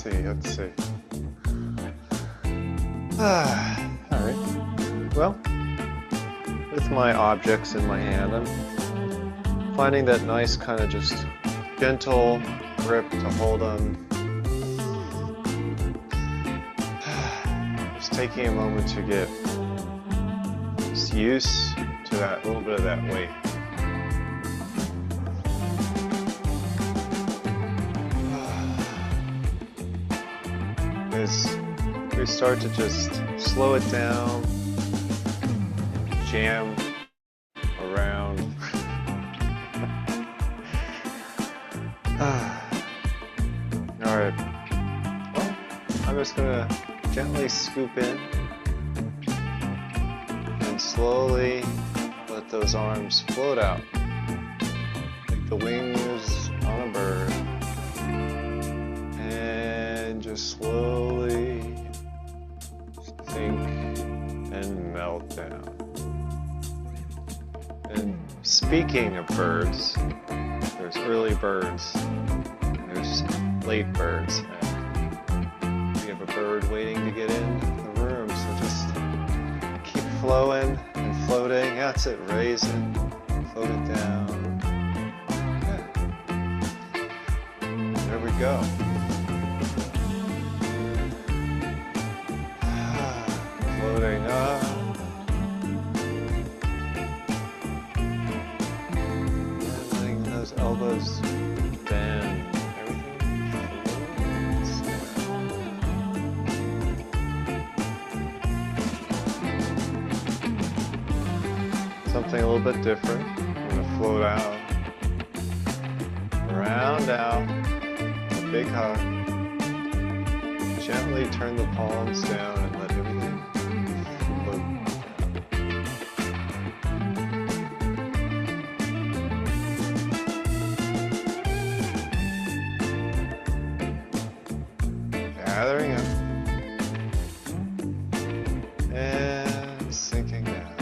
let's see. Alright. Well, with my objects in my hand, I'm finding that nice kind of just gentle grip to hold them. Just taking a moment to get just used to that little bit of that weight. As we start to just slow it down, jam around. Alright, well, I'm just gonna gently scoop in and slowly let those arms float out like the wings on a bird, and just slowly sink and melt down. And speaking of birds, there's early birds, and there's late birds. And we have a bird waiting to get in the room, so just keep flowing and floating. That's it, raise it, float it down. Yeah. There we go. Floating up. Elbows bend, everything floats down. Something a little bit different. I'm going to float out, round out, a big hug. Gently turn the palms down and let everything float. Gathering up and sinking down.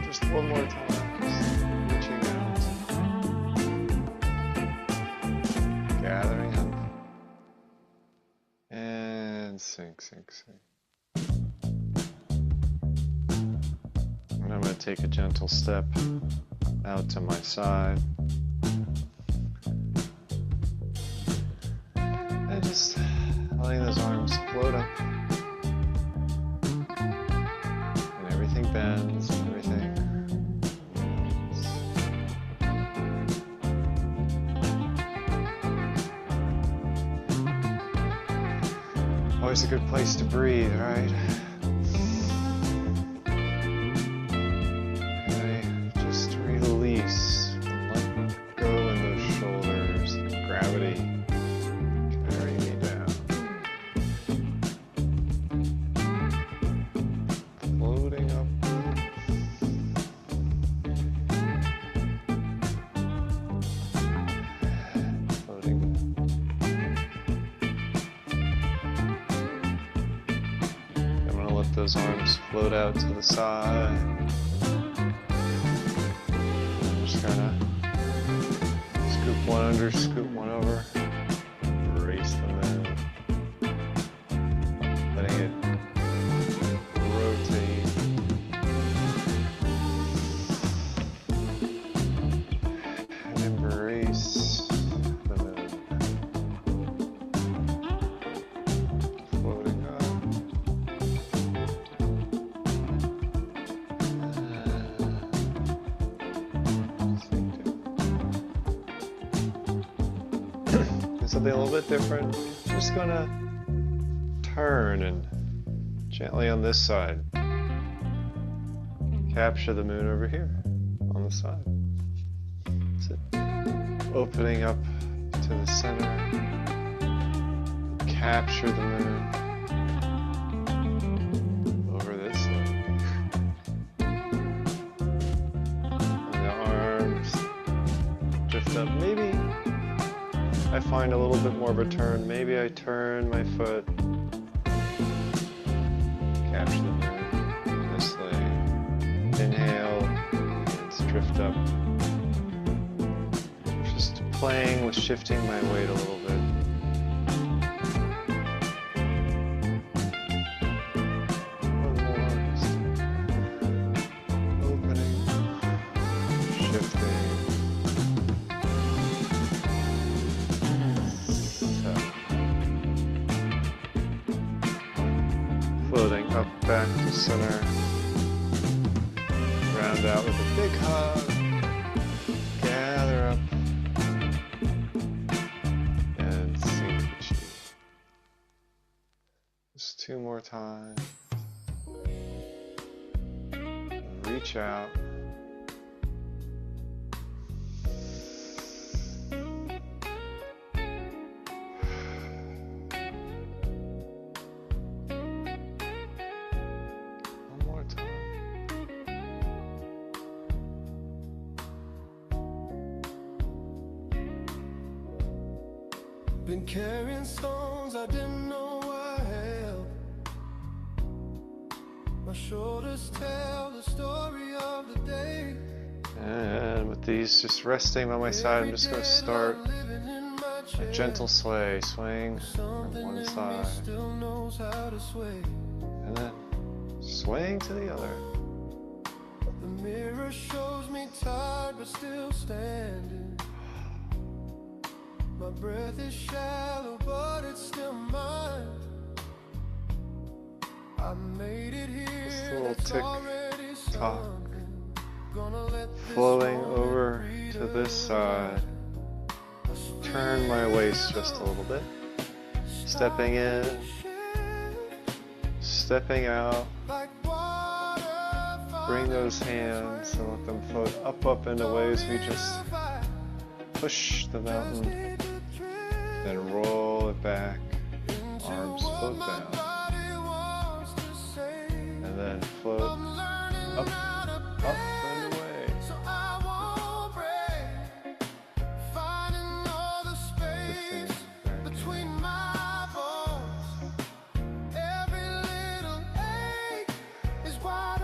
Just one more time, just reaching out, gathering up, and sink. And I'm going to take a gentle step out to my side. And just letting those arms float up, and everything bends, and everything moves. Always a good place to breathe, right? Okay, just release and let go in those shoulders, the gravity. Those arms float out to the side. Just kind of scoop one under, scoop one over, release them in, letting it rotate. And embrace the moon. Floating up. Something a little bit different. Just gonna turn and gently on this side capture the moon over here on the side. That's it. Opening up to the center, capture the moon over this leg, and the arms drift up. Maybe I find a little bit more of a turn. Maybe I turn my foot, capture the moon this leg, inhale, hands drift up. Just playing with shifting my weight a little bit. One more. Just opening, shifting. So, floating up back to center. Round out with a big hug. Gather up. Just 2 more times. Reach out. One more time. Been carrying stones I didn't know I held. My shoulders tell the story of the day. And with these just resting on my side, I'm just going to start a gentle sway, swaying from one side, and then swaying to the other. The mirror shows me tired but still standing. My breath is shallow but it's still mine. I made it here. Just a little tick tock. Flowing over to this side. Turn my waist just a little bit. Stepping in. Stepping out. Bring those hands and let them float up in the waves. We just push the mountain. Then roll it back. Arms float down. And then float up, and away. Between my bones, every little ache is wide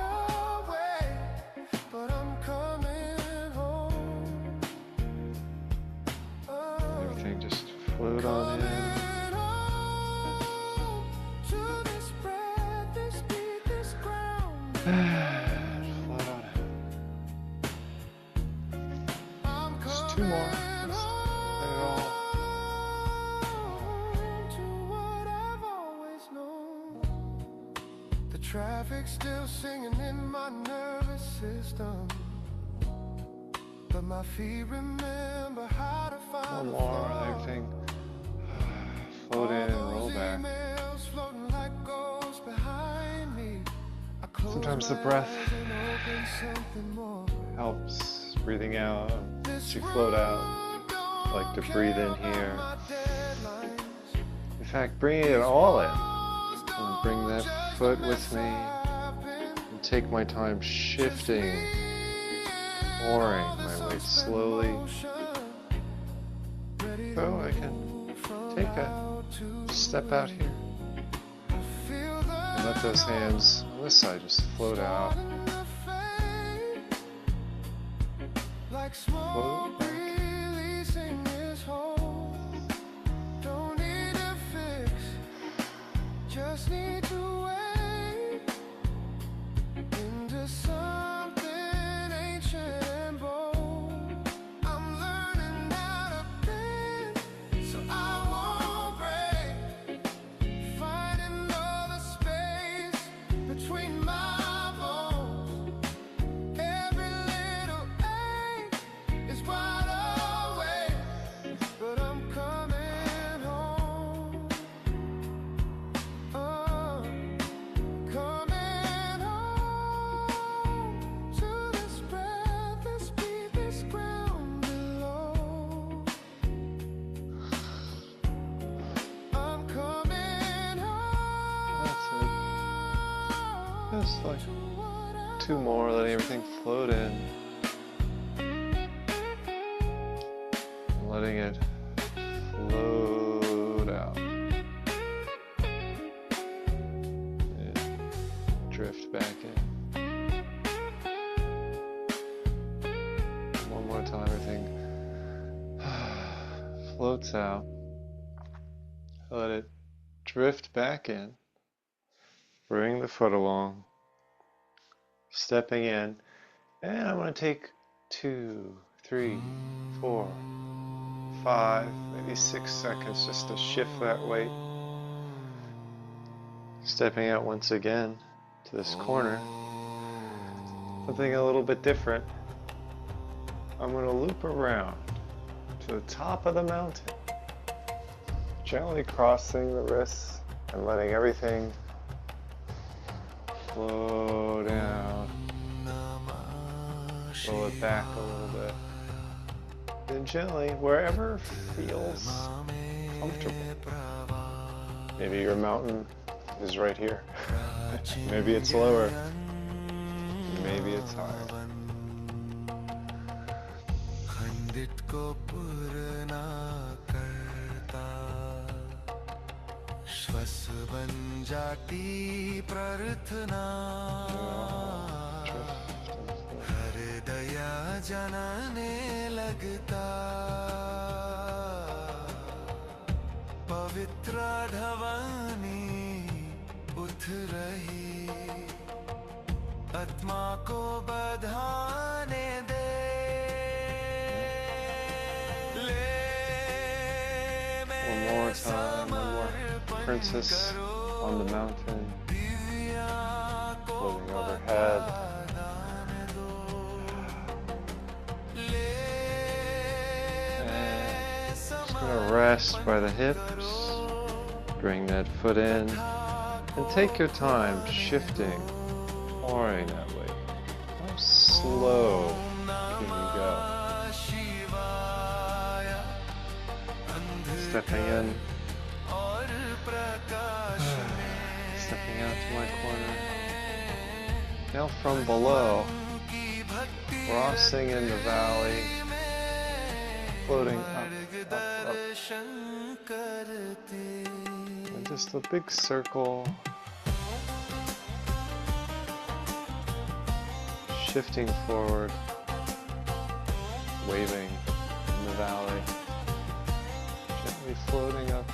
awake, but I'm coming home. Everything just float on in. Float on in. Just 2 more. Just let it all. The traffic's still singing in my nervous system, but my feet remember how to find One more, and everything float in and roll back. Sometimes the breath helps. Breathing out as you float out. I like to breathe in here. In fact, bringing it all in. And bring that foot with me. And take my time shifting, pouring my weight slowly. So I can take a step out here. And let those hands on this side just float out. Float back. Don't need a fix, just need to wait into something ancient and bold. I'm learning how to bend so I won't break, finding all the space between my bones. Every little ache is wide awake, but I'm coming home. Coming home to this breath, this beat, this ground below. I'm coming home. That's it. Just like 2 more, letting everything float in. And letting it float out. And drift back in. One more time, everything floats out. Let it drift back in. Bring the foot along. Stepping in. And I'm going to take 2, 3, 4, 5, maybe 6 seconds just to shift that weight. Stepping out once again to this corner. Something a little bit different. I'm going to loop around to the top of the mountain. Gently crossing the wrists and letting everything flow down. Pull it back a little bit. And gently, wherever feels comfortable. Maybe your mountain is right here. Maybe it's lower. Maybe it's higher. जनाने लगता पवित्र ढवानी उठ रही आत्मा को बधाने दे One more time, one more. Princess on the mountain, floating overhead. Rest by the hips, bring that foot in, and take your time shifting, pouring that way. How slow can you go? Stepping in, stepping out to my corner. Now from below, crossing in the valley, floating up, up, up. And just a big circle, shifting forward, waving in the valley, gently floating up.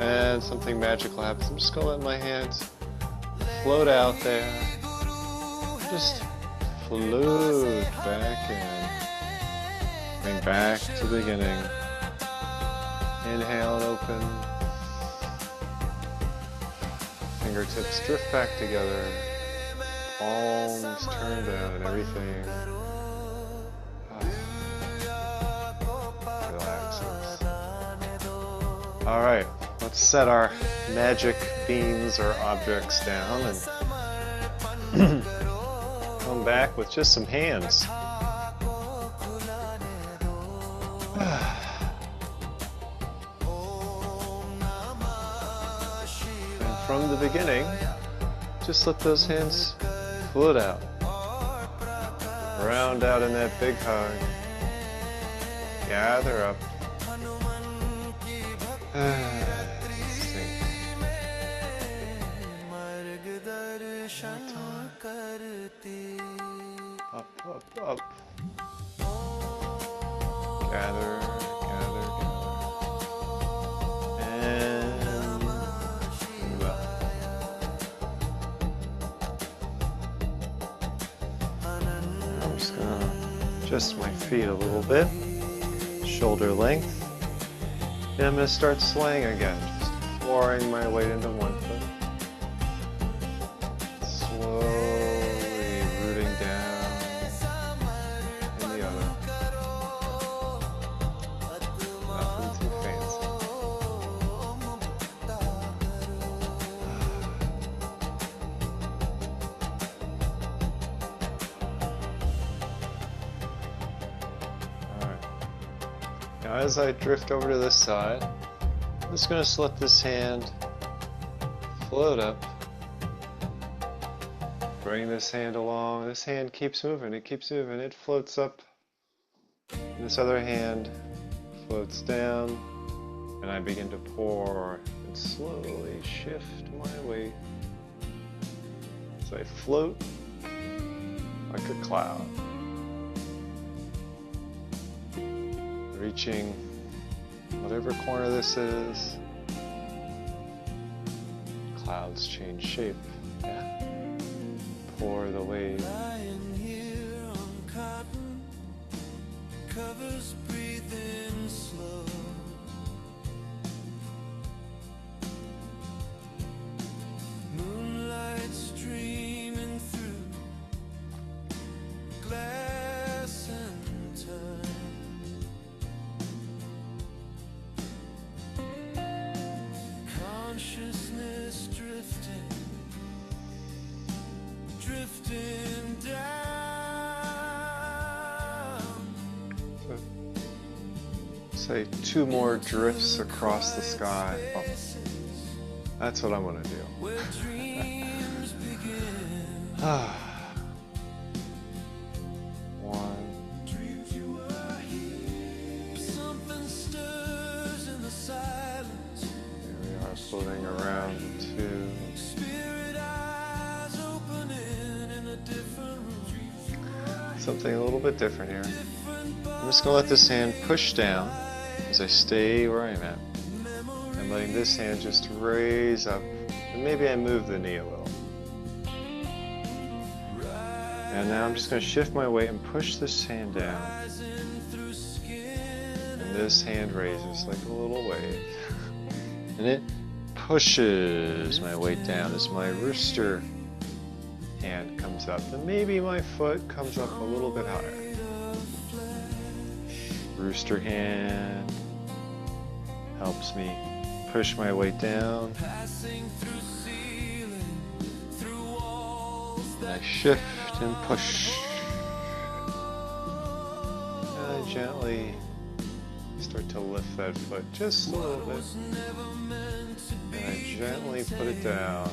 And something magical happens. I'm just going to let my hands float out there. Just float back in. Bring back to the beginning. Inhale and open. Fingertips drift back together. Palms turn down and everything relaxes. All right. Let's set our magic beans or objects down and come back with just some hands. And from the beginning, just let those hands float out. Round out in that big hug. Gather up. Up, up, up. Gather, gather, gather. And move up. I'm just gonna adjust my feet a little bit. Shoulder length. And I'm gonna start swaying again. Just pouring my weight into one foot. Slowly Now as I drift over to this side, I'm just going to let this hand float up. Bring this hand along. This hand keeps moving. It keeps moving. It floats up. And this other hand floats down. And I begin to pour and slowly shift my weight as I float like a cloud. Reaching whatever corner this is. Clouds change shape. Yeah. Pour the wave. Lying here on cotton, covers breathing slow. Moonlight streaming through glass and time. Consciousness drifting down. Say 2 more drifts across the sky. Oh, that's what I'm gonna do. Where dreams begin. 1. Something stirs in the silence. Here we are floating around 2. Spirit eyes opening in a different room. Something a little bit different here. I'm just gonna let this hand push down as I stay where I'm at. I'm letting this hand just raise up, and maybe I move the knee a little. And now I'm just gonna shift my weight and push this hand down. And this hand raises like a little wave. And it pushes my weight down as my rooster hand comes up. And maybe my foot comes up a little bit higher. Rooster hand helps me push my weight down. And I shift and push. And I gently start to lift that foot just a little bit. And I gently put it down.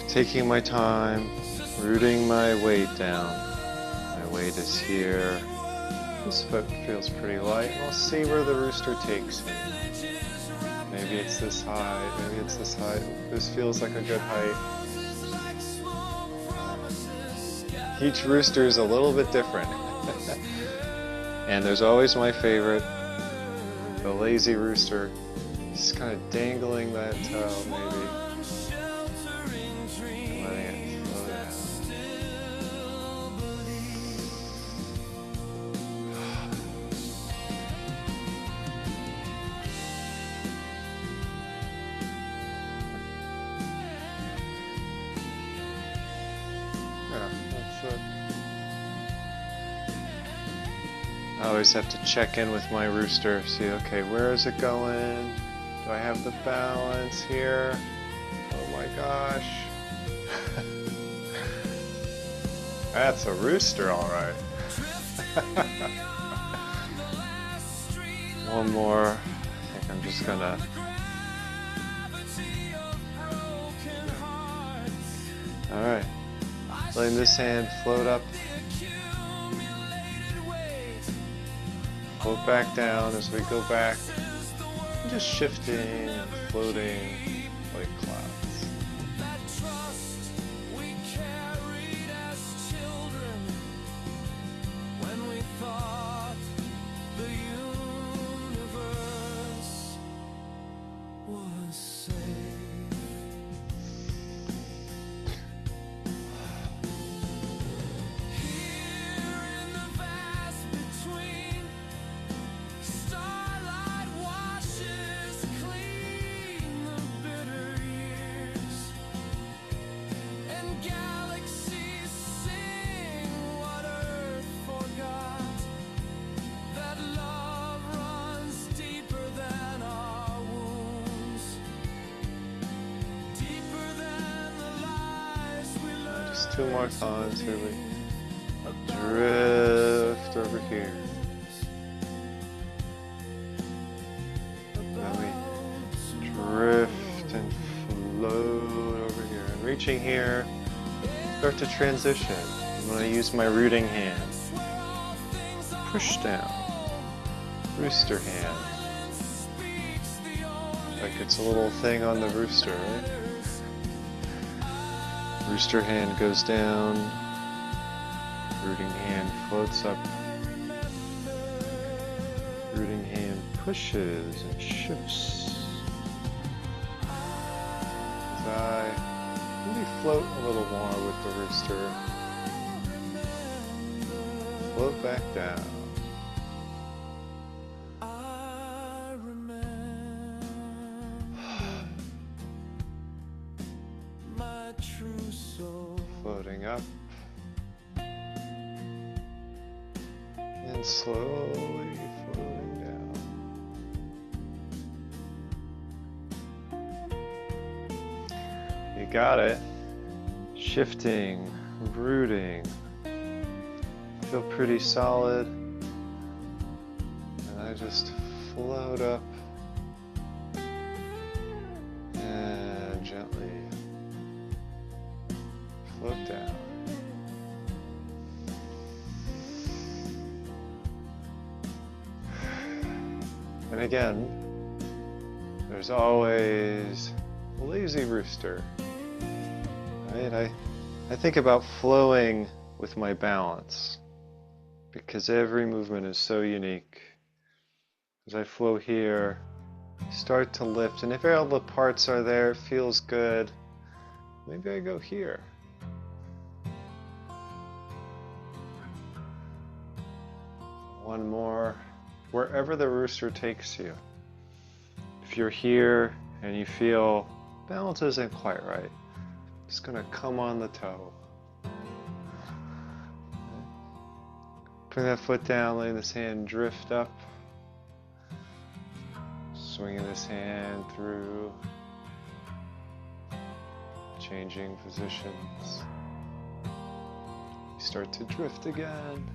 Taking my time, rooting my weight down. My weight is here. This foot feels pretty light. We'll see where the rooster takes me. Maybe it's this high, maybe it's this height. This feels like a good height. Each rooster is a little bit different. And there's always my favorite, the lazy rooster. Just kind of dangling that toe, maybe. And letting it float down. Yeah, that's it. I always have to check in with my rooster, see, okay, where is it going? Do I have the balance here? Oh my gosh. That's a rooster, all right. One more. I think I'm just gonna... All right. Letting this hand float up. Float back down as we go back. Just shifting and floating like clouds. 2 more times. Here we drift over here. Then we drift and float over here. And reaching here, start to transition. I'm going to use my rooting hand. Push down. Rooster hand. Like it's a little thing on the rooster, right? Rooster hand goes down. Rooting hand floats up. Rooting hand pushes and shifts. As I maybe float a little more with the rooster. Float back down. Floating up. And slowly floating down. You got it. Shifting, rooting. Feel pretty solid. And I just float up and gently float down. And again, there's always a lazy rooster. Right? I think about flowing with my balance because every movement is so unique. As I flow here, start to lift, and if all the parts are there, it feels good. Maybe I go here. One more. Wherever the rooster takes you. If you're here and you feel balance isn't quite right, just gonna come on the toe. Bring that foot down, letting this hand drift up. Swinging this hand through. Changing positions. You start to drift again.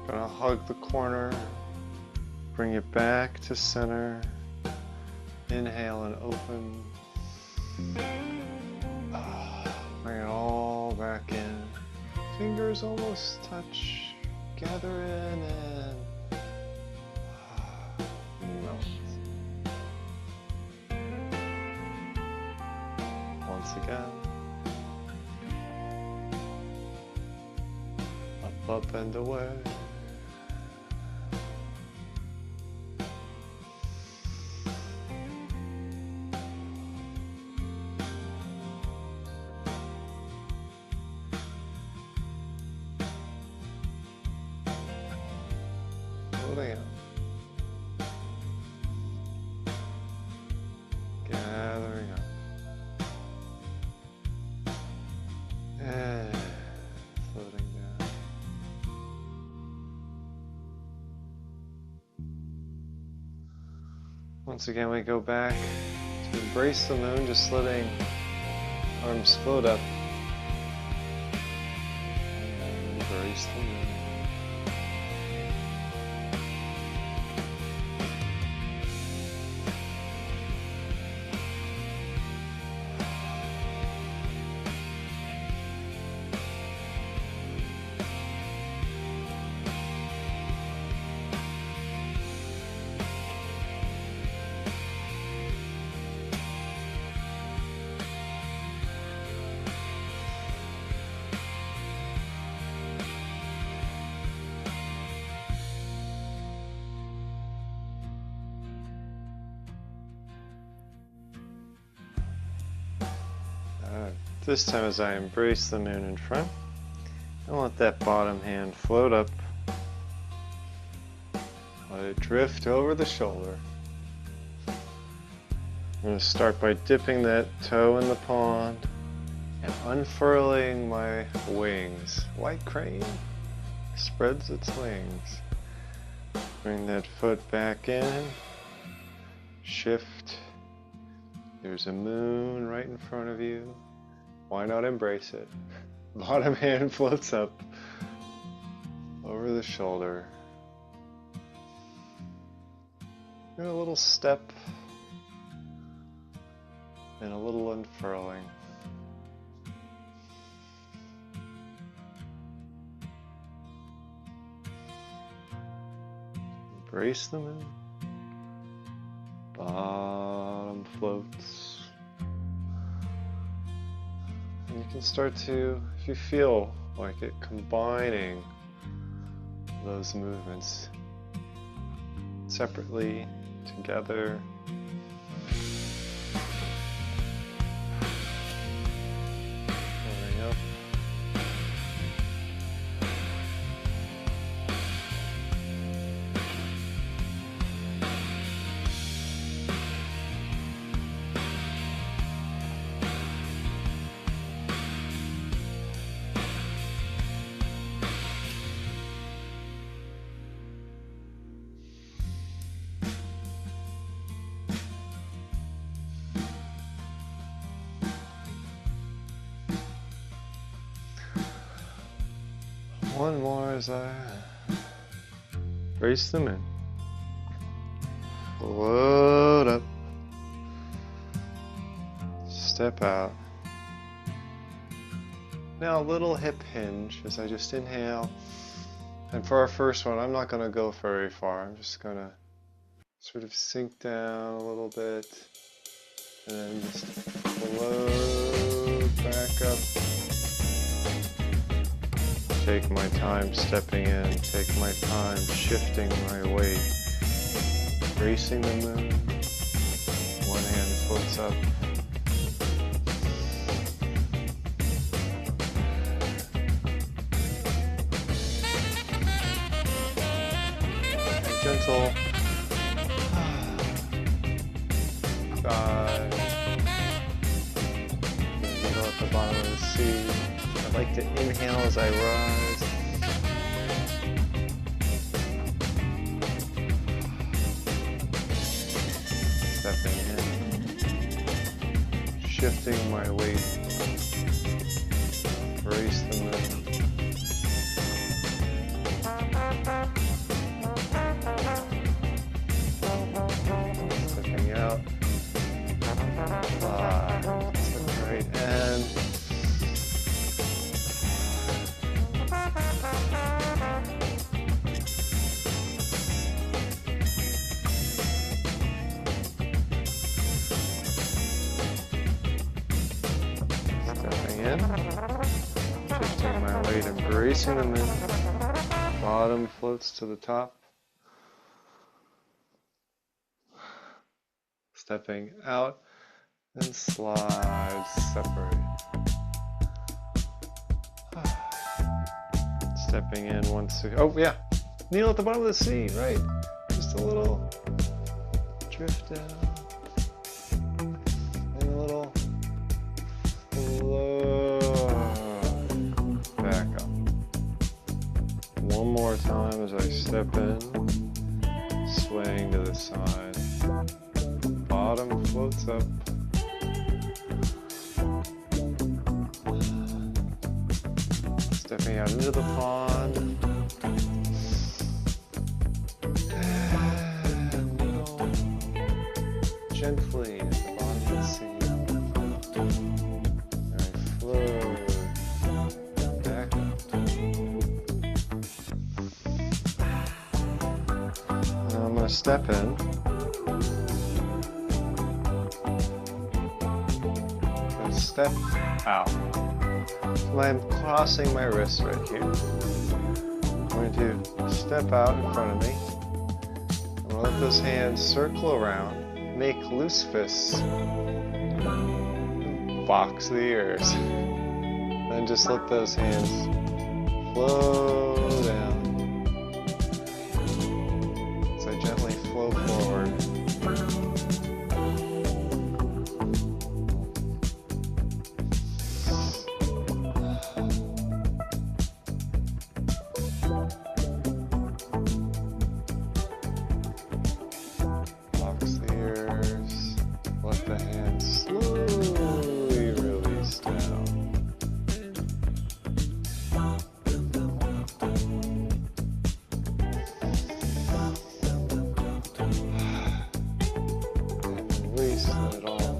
Gonna hug the corner, bring it back to center. Inhale and open. Bring it all back in. Fingers almost touch. Gather in and melt. Once again. Up and away. Floating up. Gathering up. And floating down. Once again, we go back to embrace the moon, just letting arms float up. And embrace the moon. This time as I embrace the moon in front, and let that bottom hand float up. Let it drift over the shoulder. I'm going to start by dipping that toe in the pond and unfurling my wings. White crane spreads its wings. Bring that foot back in. Shift. There's a moon right in front of you. Why not embrace it? Bottom hand floats up over the shoulder. And a little step and a little unfurling. Embrace the moon. Bottom floats. And you can start to, if you feel like it, combining those movements separately, together. Floating up. One more as I brace them in. Float up. Step out. Now a little hip hinge as I just inhale. And for our first one, I'm not going to go very far. I'm just going to sort of sink down a little bit. And then just float back up. Take my time stepping in, take my time shifting my weight, bracing the moon. One hand floats up. Gentle. 5. Needle at the bottom of the sea. I like to inhale as I rise. Stepping in. Shifting my weight. Brace the moon. Stepping out. 5. Step right in. Shifting my weight, embracing the moon. Bottom floats to the top. Stepping out and slides separate. Stepping in once again. Oh yeah, kneel at the bottom of the sea, right? Just a little drift down. And a little back up. One more time as I step in, swaying to the side. Bottom floats up. Stepping out into the pond. And middle. Gently at the bottom of the sea. Float back up. Now I'm going to step in. And step out. So I'm crossing my wrists right here. I'm going to step out in front of me. I'm going to let those hands circle around. Make loose fists. box the ears. Then just let those hands flow down. So gently flow forward. Box the ears. Let the hands slowly release down. Release it all.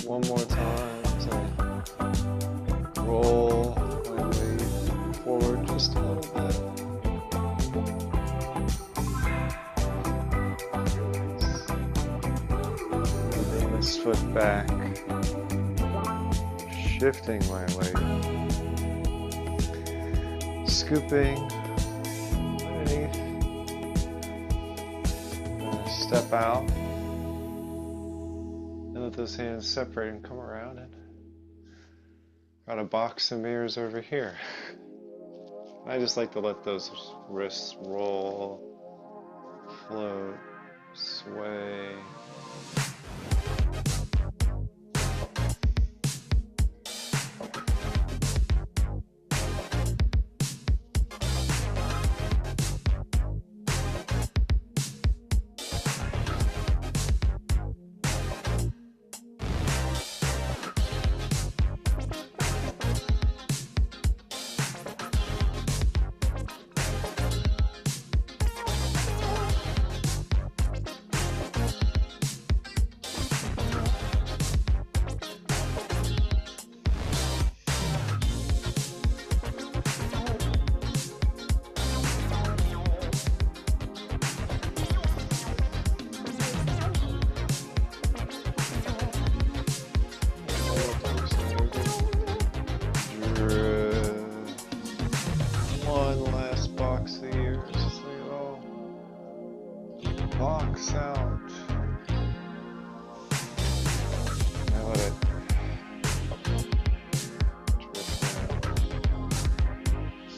One more time as I roll my weight forward just a little bit. Moving this foot back, shifting my weight, scooping underneath. Step out and let those hands separate and come around it. Got a box of mirrors over here. I just like to let those wrists roll, float, sway. One last box of ears. Just let it all box out. Now let it drift down.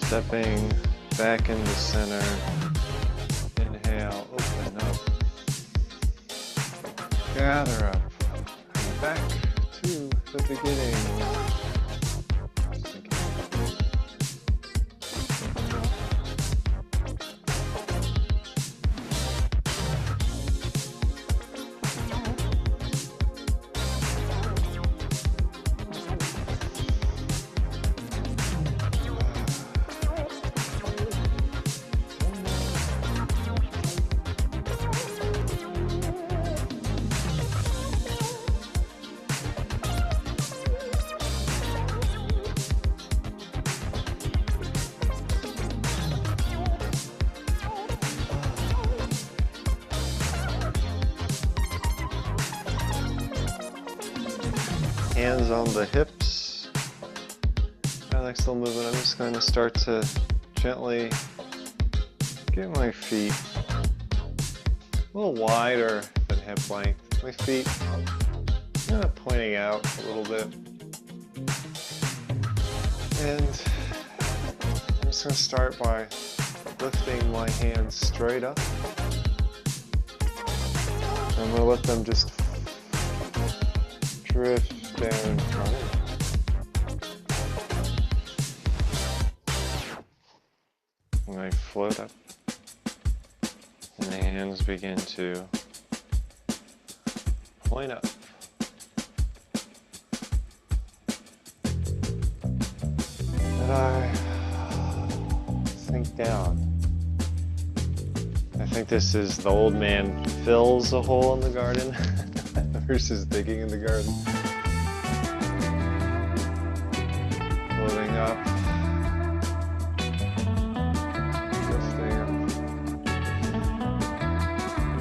Stepping back into center. Inhale, open up. Gather up. And back to the beginning. Hands on the hips. That next little movement, I'm just going to start to gently get my feet a little wider than hip length. My feet kind of pointing out a little bit. And I'm just going to start by lifting my hands straight up. I'm going to let them just drift down in front. And I float up, and the hands begin to point up. And I sink down. I think this is the old man fills a hole in the garden versus digging in the garden. Floating up, lifting up,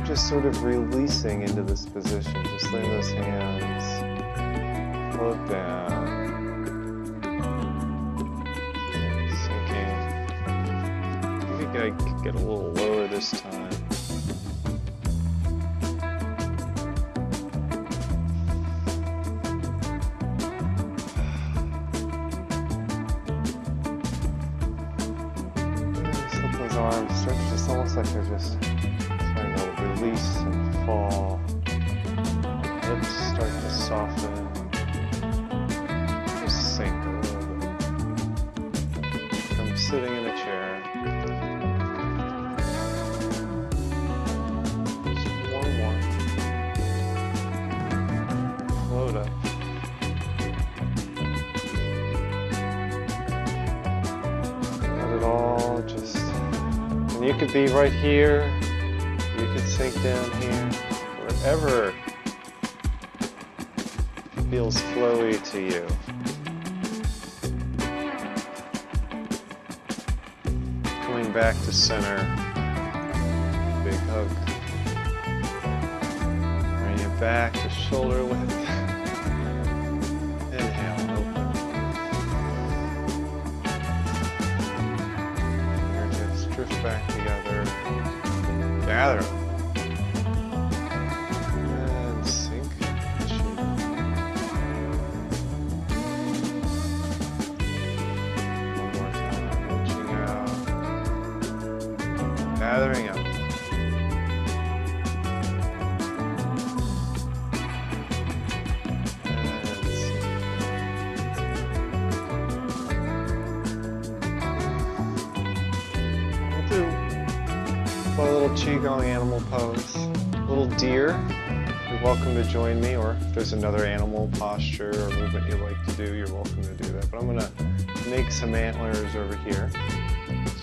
just sort of releasing into this position, just letting those hands float down, sinking. I think I could get a little lower this time. arms start to just almost like they're just trying to release and fall. Hips start to soften, just sink a little bit. I'm sitting in a chair. Just one more. Float up. Let it all just, and you could be right here, you could sink down here, wherever feels flowy to you. Coming back to center, big hug. Bring it back to shoulder width. Inhale, open. Fingertips drift back together. Gather up. And sink. One more time, reaching out. Gathering up. A little qigong animal pose. Little deer, you're welcome to join me, or if there's another animal posture or movement you'd like to do, you're welcome to do that. But I'm gonna make some antlers over here.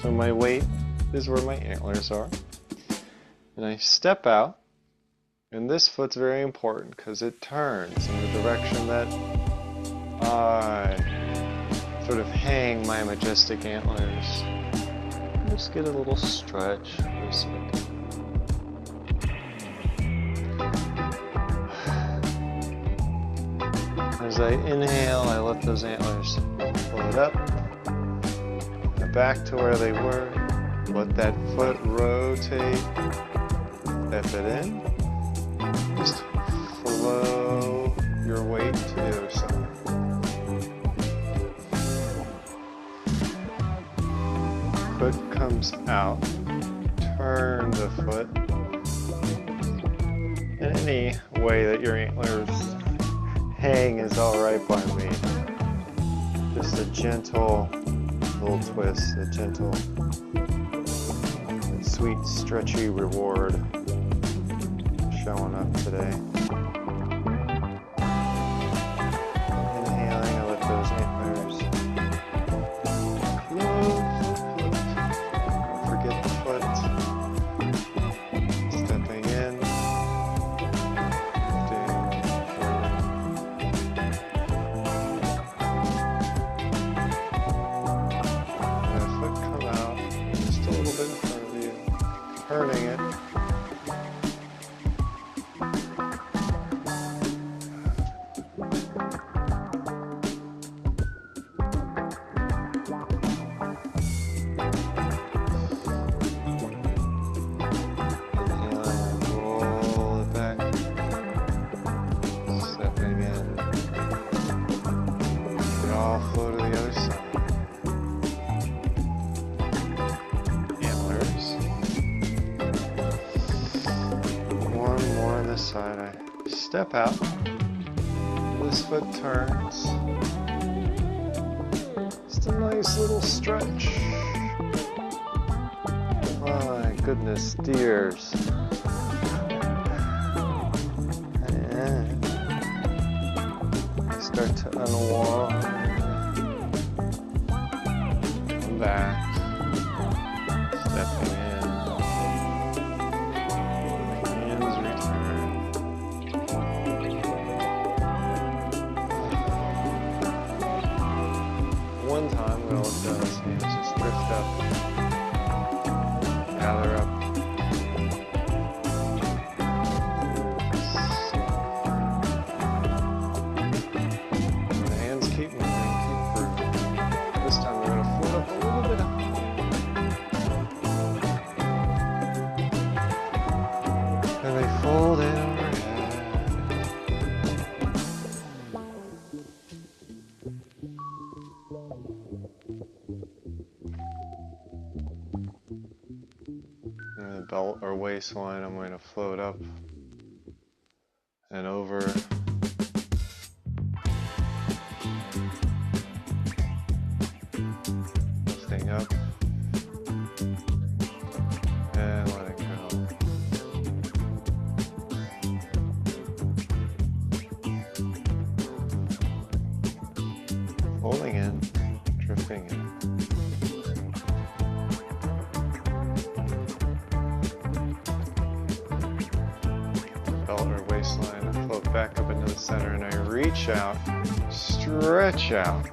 So my weight is where my antlers are. And I step out, and this foot's very important because it turns in the direction that I sort of hang my majestic antlers. Just get a little stretch for a second. As I inhale, I let those antlers float up, and back to where they were. Let that foot rotate, step it in. Just flow your weight to the other side. Foot comes out, turn the foot in any way that your antlers hang is alright by me. Just a gentle little twist, a gentle and sweet stretchy reward showing up today. Inhaling, I let those antlers float. Forget the foot. Stepping in. Turning it. And roll it back. Stepping in. It all flow to the other side. This side, I step out, this foot turns, just a nice little stretch. My goodness, dears. And I start to unwind, come back, stepping in. One time, I'm going to let those hands just drift up, gather up, or waistline, I'm going to float up and over. Lifting up and letting go. Holding in, drifting in. Belt or waistline, I float back up into the center and I reach out, stretch out.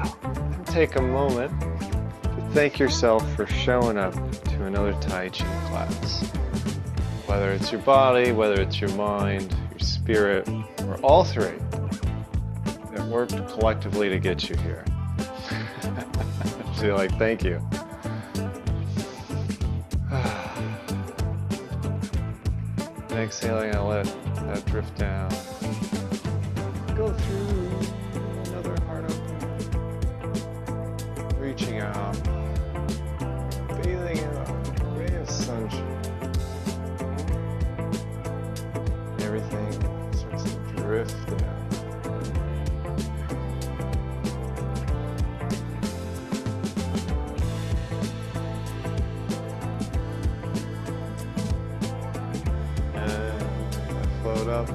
And take a moment to thank yourself for showing up to another Tai Chi class. Whether it's your body, whether it's your mind, your spirit, or all three that worked collectively to get you here. So you're like, thank you. And exhaling, I let that drift down. Go through another heart open. Reaching out. Bathing in a ray of sunshine. Everything starts to drift down. Float up,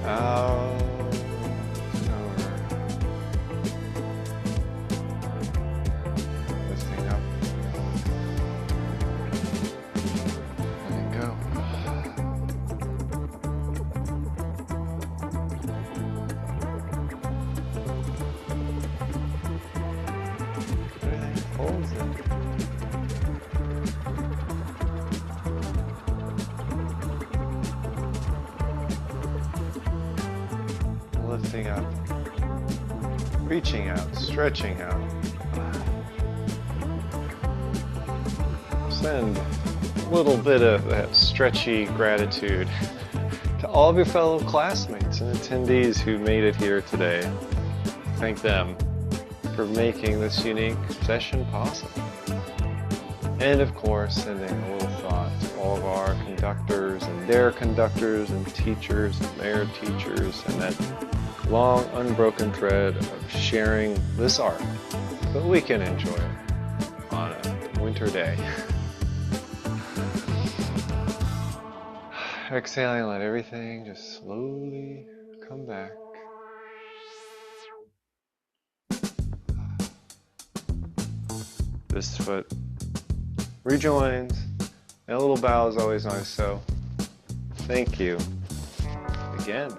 out, over, lifting up, letting go. Everything folds in. Lifting up, reaching out, stretching out. Send a little bit of that stretchy gratitude to all of your fellow classmates and attendees who made it here today. Thank them for making this unique session possible. And of course, sending a little thought to all of our conductors and their conductors and teachers and their teachers, and that long unbroken thread of sharing this art that we can enjoy on a winter day. Exhaling, let everything just slowly come back. This foot rejoins, and a little bow is always nice, so thank you again